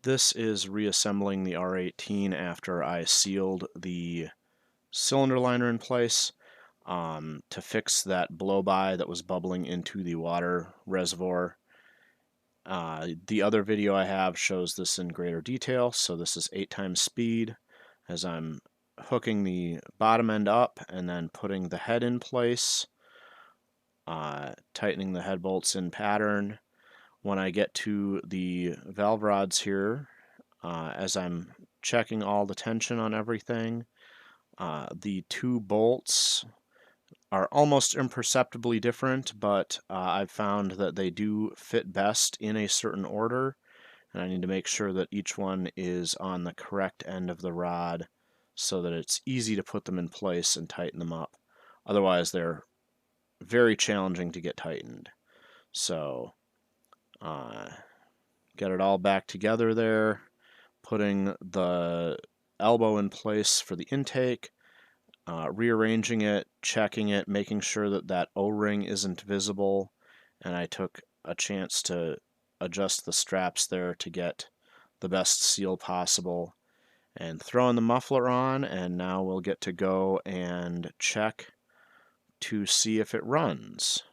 This is reassembling the R18 after I sealed the cylinder liner in place to fix that blow-by that was bubbling into the water reservoir. The other video I have shows this in greater detail, so this is 8 times speed as I'm hooking the bottom end up and then putting the head in place, tightening the head bolts in pattern. When I get to the valve rods here, as I'm checking all the tension on everything, the two bolts are almost imperceptibly different, but I've found that they do fit best in a certain order, and I need to make sure that each one is on the correct end of the rod so that it's easy to put them in place and tighten them up. Otherwise, they're very challenging to get tightened. So get it all back together there, putting the elbow in place for the intake, rearranging it, checking it, making sure that that O-ring isn't visible, and I took a chance to adjust the straps there to get the best seal possible, and throwing the muffler on, and now we'll get to go and check to see if it runs.